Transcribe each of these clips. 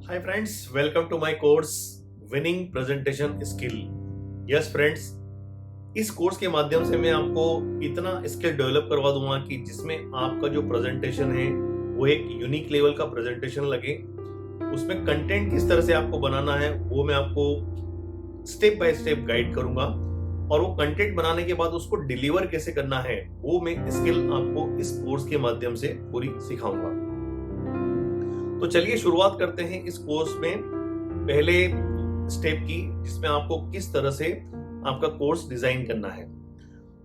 Hi friends, welcome to my course winning presentation skill. Yes friends, इस course के माध्यम से मैं आपको इतना स्किल डेवलप करवा दूंगा कि जिसमें आपका जो प्रेजेंटेशन है वो एक यूनिक लेवल का प्रेजेंटेशन लगे। उसमें कंटेंट किस तरह से आपको बनाना है वो मैं आपको स्टेप बाय स्टेप गाइड करूंगा, और वो कंटेंट बनाने के बाद उसको डिलीवर कैसे करना है वो मैं स्किल आपको इस कोर्स के माध्यम से पूरी सिखाऊंगा। तो चलिए शुरुआत करते हैं इस कोर्स में पहले स्टेप की, जिसमें आपको किस तरह से आपका कोर्स डिजाइन करना है।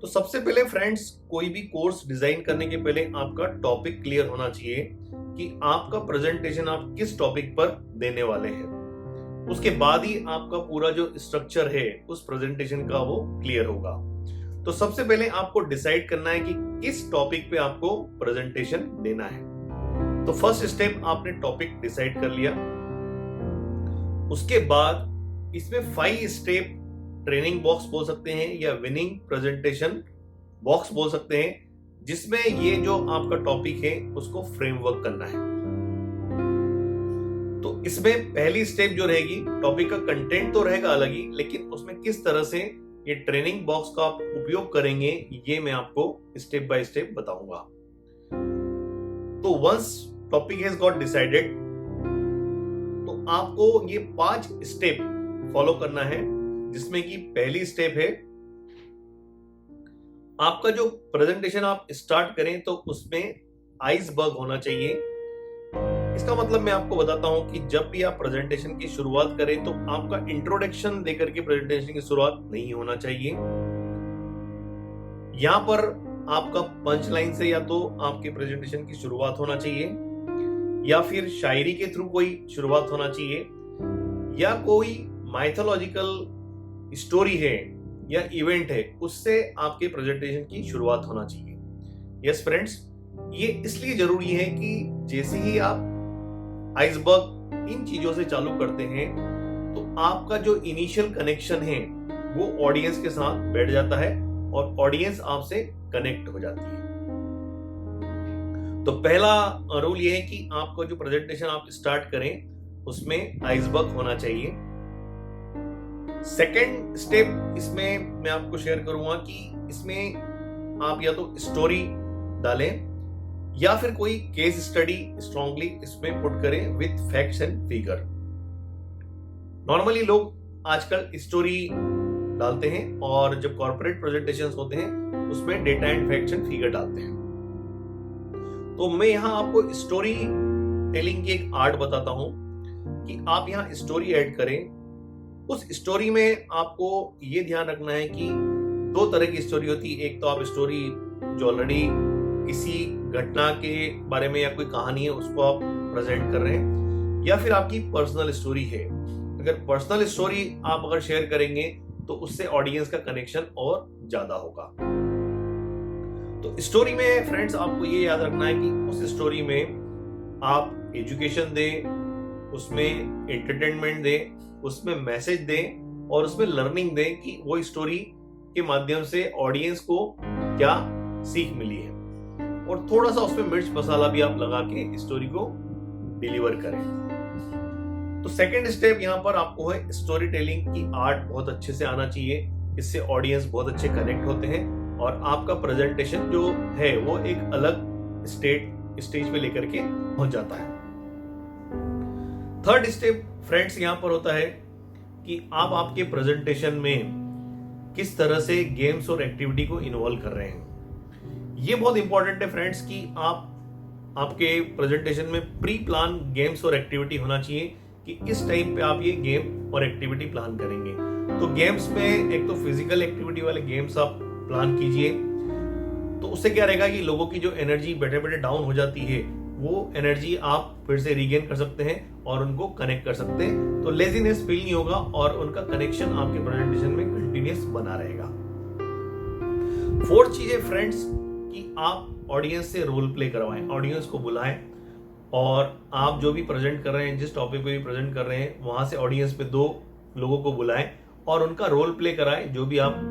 तो सबसे पहले फ्रेंड्स, कोई भी कोर्स डिजाइन करने के पहले आपका टॉपिक क्लियर होना चाहिए कि आपका प्रेजेंटेशन आप किस टॉपिक पर देने वाले हैं। उसके बाद ही आपका पूरा जो स्ट्रक्चर है उस प्रेजेंटेशन का वो क्लियर होगा। तो सबसे पहले आपको डिसाइड करना है कि किस टॉपिक पे आपको प्रेजेंटेशन देना है। तो फर्स्ट स्टेप, आपने टॉपिक डिसाइड कर लिया। उसके बाद इसमें 5 स्टेप ट्रेनिंग बॉक्स बोल सकते हैं या विनिंग प्रेजेंटेशन बॉक्स बोल सकते हैं, जिसमें ये जो आपका टॉपिक है उसको फ्रेमवर्क करना है। तो इसमें पहली स्टेप जो रहेगी, टॉपिक का कंटेंट तो रहेगा अलग ही, लेकिन उसमें किस तरह से ये ट्रेनिंग बॉक्स का आप उपयोग करेंगे ये मैं आपको स्टेप बाय स्टेप बताऊंगा। तो once topic has got decided, तो आपको ये 5 स्टेप फॉलो करना है, जिसमें कि पहली स्टेप है आपका जो प्रेजेंटेशन आप स्टार्ट करें तो उसमें आइसबर्ग होना चाहिए। इसका मतलब मैं आपको बताता हूं कि जब भी आप प्रेजेंटेशन की शुरुआत करें तो आपका इंट्रोडक्शन देकर के प्रेजेंटेशन की शुरुआत नहीं होना चाहिए। यहां पर आपका पंच लाइन से या तो आपके प्रेजेंटेशन की शुरुआत होना चाहिए, या फिर शायरी के थ्रू कोई शुरुआत होना चाहिए, या कोई माइथोलॉजिकल स्टोरी है या इवेंट है उससे आपके प्रेजेंटेशन की शुरुआत होना चाहिए। यस फ्रेंड्स, ये इसलिए जरूरी है कि जैसे ही आप आइसबर्ग इन चीजों से चालू करते हैं तो आपका जो इनिशियल कनेक्शन है वो ऑडियंस के साथ बैठ जाता है और ऑडियंस आपसे कनेक्ट हो जाती है। तो पहला रूल ये है कि आपको जो प्रेजेंटेशन आप स्टार्ट करें उसमें आइसबर्ग होना चाहिए। सेकंड स्टेप इसमें मैं आपको शेयर करूंगा कि इसमें आप या तो स्टोरी डालें या फिर कोई केस स्टडी स्ट्रांगली इसमें पुट करें with facts and figure. Normally लोग आजकल स्टोरी डालते हैं और जब कॉर्पोरेट प्रेजेंटेशंस होते हैं उसमें data and facts and figure डालते हैं। तो मैं यहां आपको स्टोरी टेलिंग की एक आर्ट बताता हूं कि आप यहां स्टोरी ऐड करें। उस स्टोरी में आपको ये ध्यान रखना है कि 2 तरह की स्टोरी होती है। एक तो आप स्टोरी जो ऑलरेडी किसी घटना के बारे में या कोई कहानी है उसको आप प्रेजेंट कर रहे हैं, या फिर आपकी पर्सनल स्टोरी है। अगर पर्सनल स्टोरी आप अगर शेयर करेंगे तो उससे ऑडियंस का कनेक्शन और ज्यादा होगा। तो स्टोरी में फ्रेंड्स आपको ये याद रखना है कि उस स्टोरी में आप एजुकेशन दें, उसमें एंटरटेनमेंट दें, उसमें मैसेज दें और उसमें लर्निंग दें कि वो स्टोरी के माध्यम से ऑडियंस को क्या सीख मिली है, और थोड़ा सा उसमें मिर्च मसाला भी आप लगा के स्टोरी को डिलीवर करें। तो सेकंड स्टेप यहाँ पर आपको है स्टोरी टेलिंग की आर्ट बहुत अच्छे से आना चाहिए। इससे ऑडियंस बहुत अच्छे कनेक्ट होते हैं और आपका प्रेजेंटेशन जो है वो एक अलग स्टेज पे लेकर के पहुंच जाता है। थर्ड स्टेप फ्रेंड्स यहाँ पर होता है कि आप आपके प्रेजेंटेशन में किस तरह से गेम्स और एक्टिविटी को इन्वॉल्व कर रहे हैं। ये बहुत इंपॉर्टेंट है फ्रेंड्स कि आप आपके प्रेजेंटेशन में प्री प्लान गेम्स और एक्टिविटी होना चाहिए कि इस टाइम पे आप ये गेम और एक्टिविटी प्लान करेंगे। तो गेम्स में एक तो फिजिकल एक्टिविटी वाले गेम्स आप प्लान कीजिए, तो उससे क्या रहेगा कि लोगों की जो एनर्जी बैठे बैठे डाउन हो जाती है वो एनर्जी आप फिर से रीगेन कर सकते हैं और उनको कनेक्ट कर सकते हैं। तो लेजीनेस फील नहीं होगा और उनका कनेक्शन आपके प्रेजेंटेशन में कंटिन्यूअस बना रहेगा। फोर्थ चीज है फ्रेंड्स कि आप ऑडियंस से रोल प्ले करवाएं, ऑडियंस को बुलाएं और आप जो भी प्रेजेंट कर रहे हैं, जिस टॉपिक पे भी प्रेजेंट कर रहे हैं, वहां से ऑडियंस पे 2 लोगों को बुलाएं और उनका रोल प्ले कराएं। जो भी आप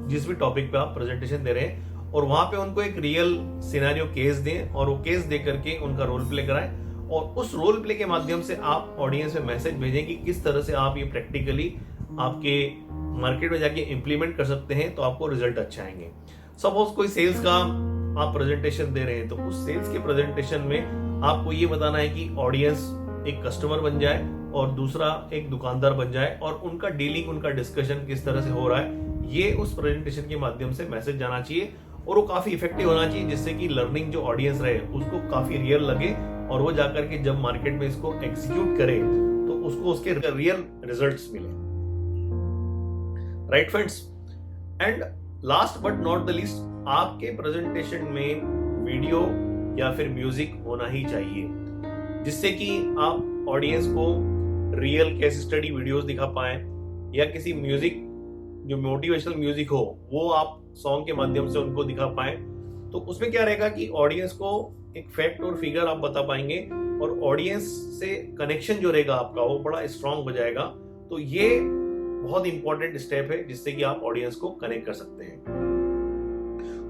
जिस भी टॉपिक पे आप प्रेजेंटेशन दे रहे हैं, और वहां पे उनको एक रियल सिनेरियो केस दें और वो केस दे करके उनका रोल प्ले कराएं और उस रोल प्ले के माध्यम से आप ऑडियंस में मैसेज भेजें कि किस तरह से आप ये प्रैक्टिकली आपके मार्केट में जाके इंप्लीमेंट कर सकते हैं तो आपको रिजल्ट अच्छे आएंगे। सपोज कोई सेल्स का आप प्रेजेंटेशन दे रहे हैं, तो उस सेल्स के प्रेजेंटेशन में आपको ये बताना है कि ऑडियंस एक कस्टमर बन जाए और दूसरा एक दुकानदार बन जाए और उनका डीलिंग, उनका डिस्कशन किस तरह से हो रहा है, ये उस प्रेजेंटेशन के माध्यम से मैसेज जाना चाहिए और वो काफी इफेक्टिव होना चाहिए, जिससे कि लर्निंग जो ऑडियंस रहे उसको काफी रियल लगे और वो जाकर के जब मार्केट में इसको एग्जीक्यूट करे तो उसको उसके रियल रिजल्ट्स मिले। Right friends, and last but not the list, आपके प्रेजेंटेशन में वीडियो या फिर म्यूजिक होना ही चाहिए, जिससे कि आप ऑडियंस को रियल केस स्टडी वीडियोस दिखा पाए या किसी म्यूजिक जो मोटिवेशनल म्यूजिक हो वो आप सॉन्ग के माध्यम से उनको दिखा पाए। तो उसमें क्या रहेगा कि ऑडियंस को एक फैक्ट और फिगर आप बता पाएंगे और ऑडियंस से कनेक्शन जो रहेगा आपका वो बड़ा स्ट्रांग हो जाएगा। तो ये बहुत इंपॉर्टेंट स्टेप है जिससे कि आप ऑडियंस को कनेक्ट कर सकते हैं।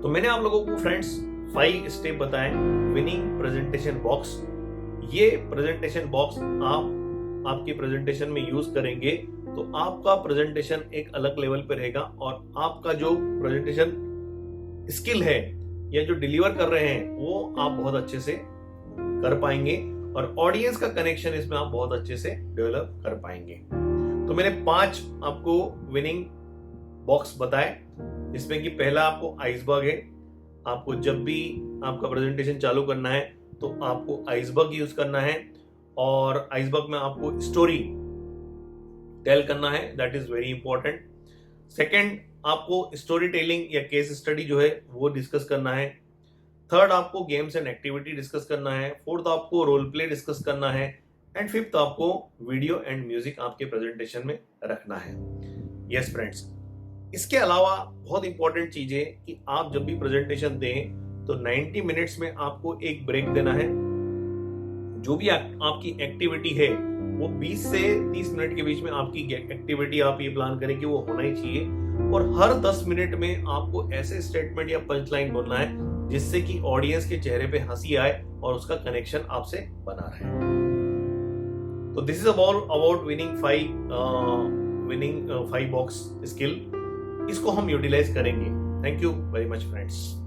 तो मैंने आप लोगों को फ्रेंड्स 5 स्टेप बताए विनिंग प्रेजेंटेशन बॉक्स। ये प्रेजेंटेशन बॉक्स आप आपकी प्रेजेंटेशन में यूज करेंगे तो आपका प्रेजेंटेशन एक अलग लेवल पे रहेगा और आपका जो प्रेजेंटेशन स्किल है या जो डिलीवर कर रहे हैं वो आप बहुत अच्छे से कर पाएंगे और ऑडियंस का कनेक्शन इसमें आप बहुत अच्छे से डेवलप कर पाएंगे। तो मैंने 5 आपको विनिंग बॉक्स बताए, जिसमें कि पहला आपको आइसबर्ग है। आपको जब भी आपका प्रेजेंटेशन चालू करना है तो आपको आइसबर्ग यूज करना है और आइसबर्ग में आपको स्टोरी टेल करना है, that is very important. Second, आपको स्टोरी टेलिंग या केस स्टडी जो है वो डिस्कस करना है। थर्ड, आपको गेम्स एंड एक्टिविटी डिस्कस करना है। फोर्थ, आपको रोल प्ले डिस्कस करना है एंड फिफ्थ, आपको वीडियो एंड म्यूजिक आपके प्रेजेंटेशन में रखना है। यस फ्रेंड्स, इसके अलावा बहुत इंपॉर्टेंट चीज है कि आप जब भी प्रेजेंटेशन दें तो 90 मिनट्स में आपको एक ब्रेक देना है। जो भी आपकी एक्टिविटी है वो 20 से 30 मिनट के बीच में आपकी एक्टिविटी आप ये प्लान करें कि वो होना ही चाहिए और हर 10 मिनट में आपको ऐसे स्टेटमेंट या पंच लाइन बोलना है जिससे कि ऑडियंस के चेहरे पे हंसी आए और उसका कनेक्शन आपसे बना रहे। तो this is about winning 5 box skill. इसको हम यूटिलाइज करेंगे। Thank you very much friends.